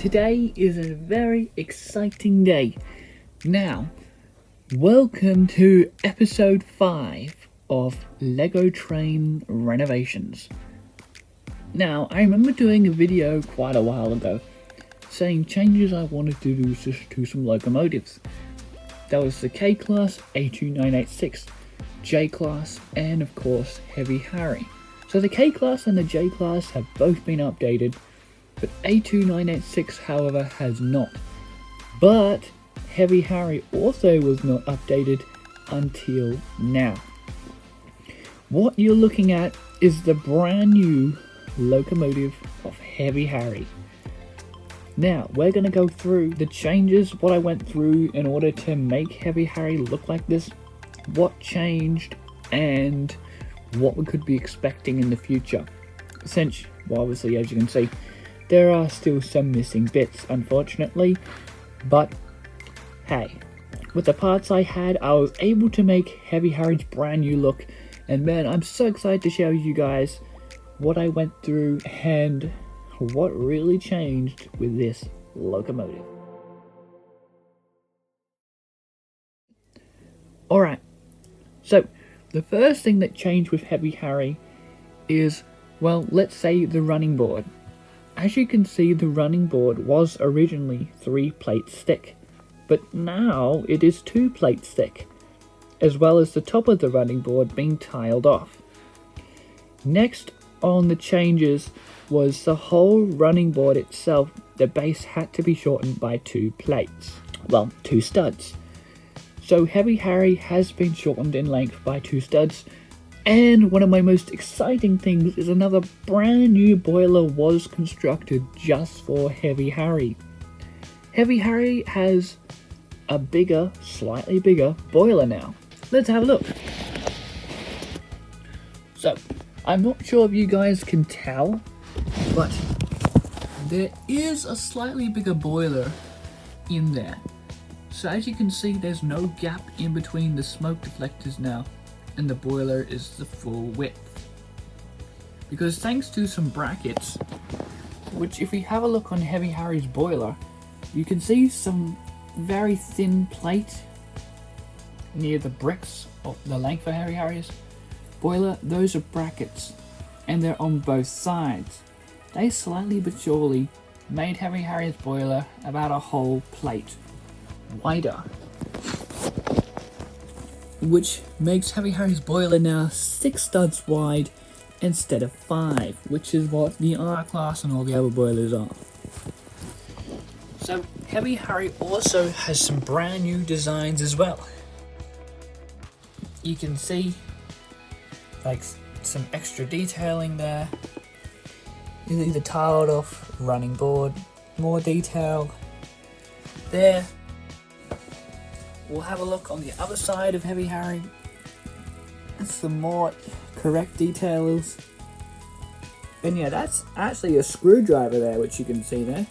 today is a very exciting day. Now, welcome to episode 5 of Lego Train Renovations. Now, I remember doing a video quite a while ago saying changes I wanted to do to some locomotives. That was the K-Class, A2986, J-Class, and of course Heavy Harry. So the K-Class and the J-Class have both been updated, but A2986 however has not. But Heavy Harry also was not updated until now. What you're looking at is the brand new locomotive of Heavy Harry. Now, we're going to go through the changes, what I went through in order to make Heavy Harry look like this, what changed, and what we could be expecting in the future. Since, well, obviously, as you can see, there are still some missing bits, unfortunately, but hey, with the parts I had, I was able to make Heavy Harry's brand new look, and man, I'm so excited to show you guys what I went through and what really changed with this locomotive. Alright, so the first thing that changed with Heavy Harry is, well, let's say the running board. As you can see, the running board was originally 3 plates thick, but now it is 2 plates thick, as well as the top of the running board being tiled off. Next on the changes was the whole running board itself. The base had to be shortened by 2 plates, well, 2 studs. So Heavy Harry has been shortened in length by 2 studs, and one of my most exciting things is another brand new boiler was constructed just for Heavy Harry. Heavy Harry has a bigger, slightly bigger boiler now. Let's have a look. So, I'm not sure if you guys can tell, but there is a slightly bigger boiler in there. So as you can see, there's no gap in between the smoke deflectors now, and the boiler is the full width. Because thanks to some brackets, which if we have a look on Heavy Harry's boiler, you can see some very thin plate near the bricks of the length of Heavy Harry's boiler. Those are brackets, and they're on both sides. They slightly but surely made Heavy Harry's boiler about a whole plate wider, which makes Heavy Harry's boiler now 6 studs wide instead of 5, which is what the R-Class and all the other boilers are. So Heavy Harry also has some brand new designs as well. You can see like some extra detailing there. The tiled off running board, more detail there. We'll have a look on the other side of Heavy Harry. Some more correct details. And yeah, that's actually a screwdriver there, which you can see there.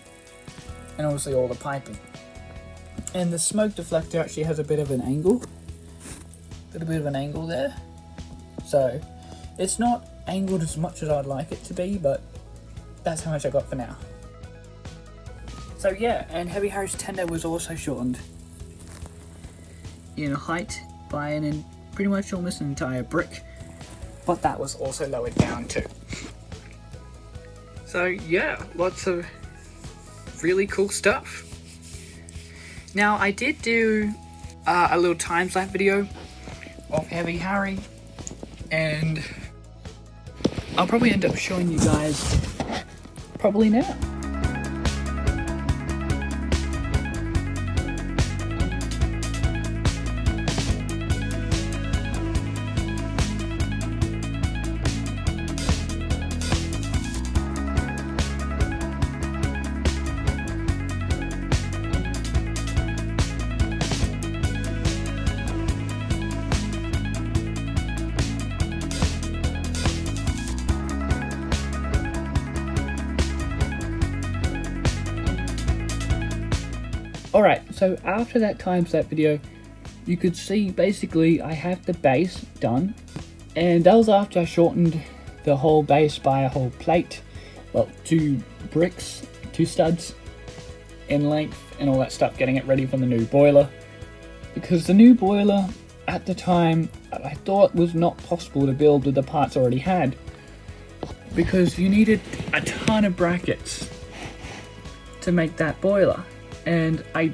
And obviously all the piping. And the smoke deflector actually has a bit of an angle. There. So, it's not angled as much as I'd like it to be, but that's how much I got for now. So yeah, and Heavy Harry's tender was also shortened in height by pretty much almost an entire brick, but that was also lowered down too. So yeah, lots of really cool stuff. Now I did do a little time-lapse video of Heavy Harry, and I'll probably end up showing you guys probably now. Alright, so after that time-lapse video, you could see basically I have the base done, and that was after I shortened the whole base by a whole plate, well, 2 bricks, 2 studs, in length and all that stuff, getting it ready for the new boiler. Because the new boiler, at the time, I thought was not possible to build with the parts I already had. Because you needed a ton of brackets to make that boiler. And I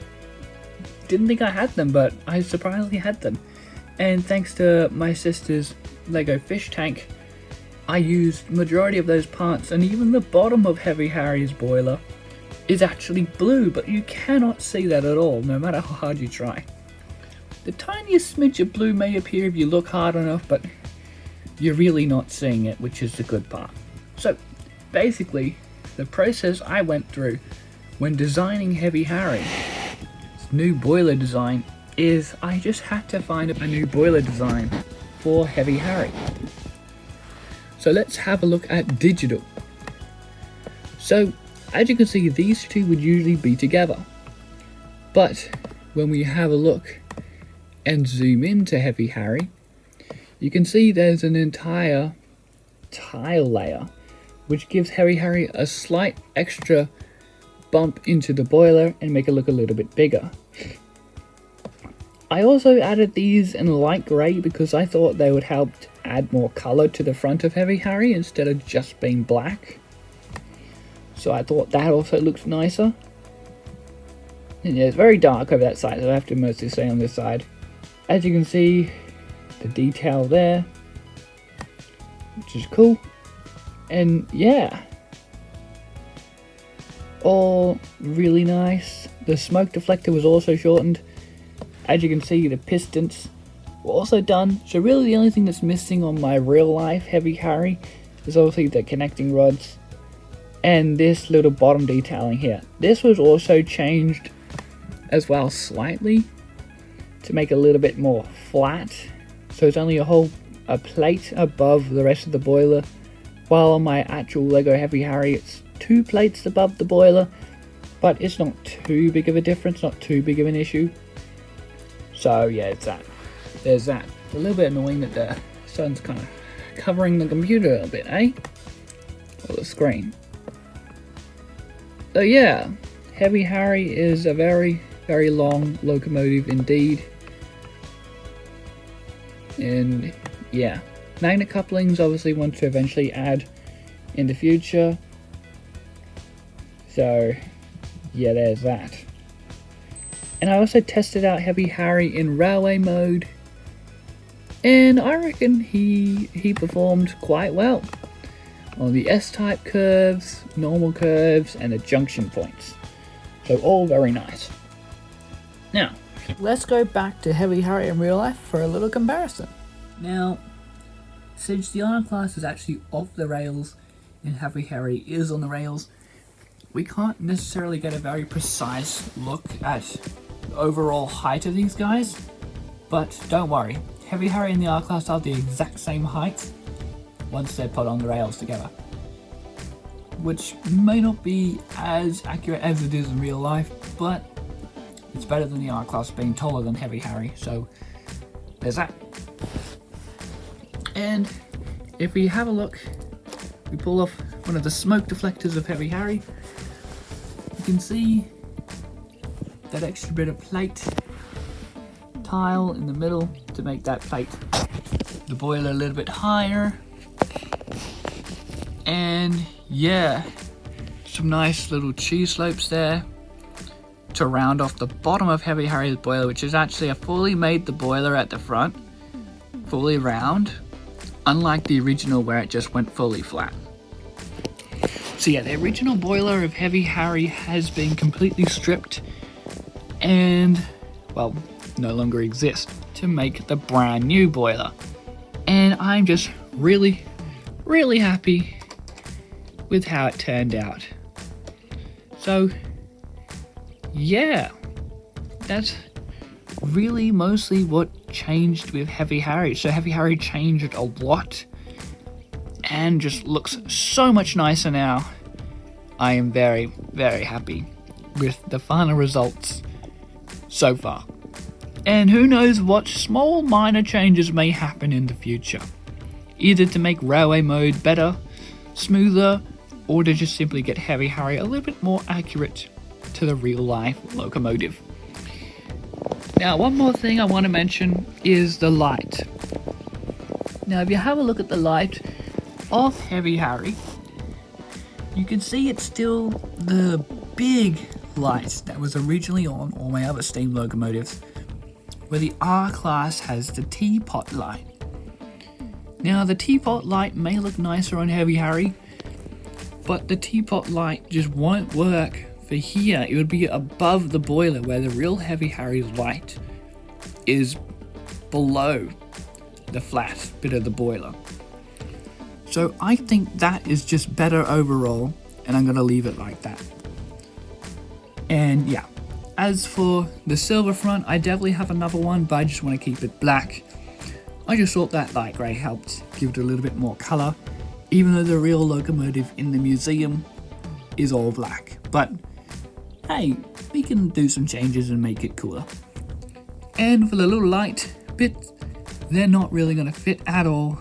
didn't think I had them, but I surprisingly had them. And thanks to my sister's Lego fish tank, I used majority of those parts, and even the bottom of Heavy Harry's boiler is actually blue, but you cannot see that at all, no matter how hard you try. The tiniest smidge of blue may appear if you look hard enough, but you're really not seeing it, which is the good part. So, basically, the process I went through when designing Heavy Harry's new boiler design is I just had to find a new boiler design for Heavy Harry. So let's have a look at digital. So, as you can see, these two would usually be together. But when we have a look and zoom into Heavy Harry, you can see there's an entire tile layer, which gives Heavy Harry a slight extra bump into the boiler and make it look a little bit bigger. I also added these in light grey because I thought they would help add more colour to the front of Heavy Harry instead of just being black. So I thought that also looks nicer. And yeah, it's very dark over that side, so I have to mostly stay on this side. As you can see, the detail there, which is cool. And yeah, all really nice. The smoke deflector was also shortened. As you can see, the pistons were also done. So really the only thing that's missing on my real life Heavy Harry is obviously the connecting rods and this little bottom detailing here. This was also changed as well slightly to make it a little bit more flat. So it's only a plate above the rest of the boiler, while on my actual Lego Heavy Harry it's 2 plates above the boiler, but it's not too big of a difference, not too big of an issue. So yeah, it's that. There's that. It's a little bit annoying that the sun's kind of covering the computer a bit, eh? Or the screen. So yeah, Heavy Harry is a very, very long locomotive indeed. And yeah, magnet couplings obviously want to eventually add in the future. So yeah, there's that. And I also tested out Heavy Harry in railway mode, and I reckon he performed quite well on the S-type curves, normal curves, and the junction points. So all very nice. Now, let's go back to Heavy Harry in real life for a little comparison. Now, since the Honor class is actually off the rails and Heavy Harry is on the rails, we can't necessarily get a very precise look at the overall height of these guys, but don't worry, Heavy Harry and the R class are the exact same height once they're put on the rails together, which may not be as accurate as it is in real life, but it's better than the R class being taller than Heavy Harry, so there's that. And if we have a look, we pull off one of the smoke deflectors of Heavy Harry, you can see that extra bit of plate tile in the middle to make that plate, the boiler, a little bit higher. And yeah, some nice little cheese slopes there to round off the bottom of Heavy Harry's boiler, which is actually a fully made the boiler at the front, fully round, unlike the original where it just went fully flat. So yeah, the original boiler of Heavy Harry has been completely stripped and, well, no longer exists to make the brand new boiler. And I'm just really, really happy with how it turned out. So yeah, that's really mostly what changed with Heavy Harry. So Heavy Harry changed a lot and just looks so much nicer now. I am very, very happy with the final results so far. And who knows what small minor changes may happen in the future. Either to make railway mode better, smoother, or to just simply get Heavy Harry a little bit more accurate to the real life locomotive. Now, one more thing I want to mention is the light. Now, if you have a look at the light of Heavy Harry, you can see it's still the big light that was originally on all my other steam locomotives, where the R-Class has the teapot light. Now, the teapot light may look nicer on Heavy Harry, but the teapot light just won't work for here. It would be above the boiler, where the real Heavy Harry's light is below the flat bit of the boiler. So I think that is just better overall, and I'm going to leave it like that. And yeah, as for the silver front, I definitely have another one, but I just want to keep it black. I just thought that light grey helped give it a little bit more colour, even though the real locomotive in the museum is all black. But hey, we can do some changes and make it cooler. And for the little light bits, they're not really going to fit at all,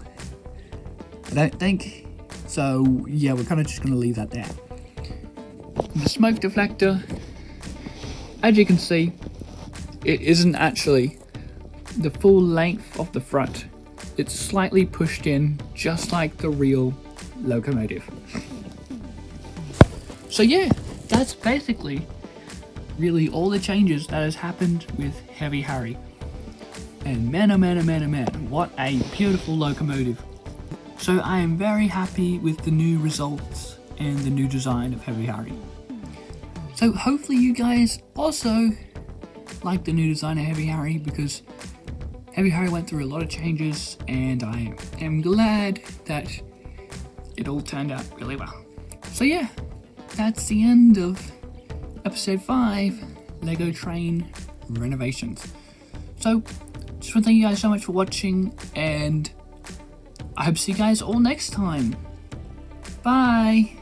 I don't think. So yeah, we're kind of just going to leave that there. The smoke deflector, as you can see, it isn't actually the full length of the front. It's slightly pushed in, just like the real locomotive. So yeah, that's basically really all the changes that has happened with Heavy Harry. And man, oh man, oh man, oh man, what a beautiful locomotive. So I am very happy with the new results and the new design of Heavy Harry. So hopefully you guys also like the new design of Heavy Harry, because Heavy Harry went through a lot of changes, and I am glad that it all turned out really well. So yeah, that's the end of episode 5, Lego Train Renovations. So just want to thank you guys so much for watching, and I hope to see you guys all next time. Bye!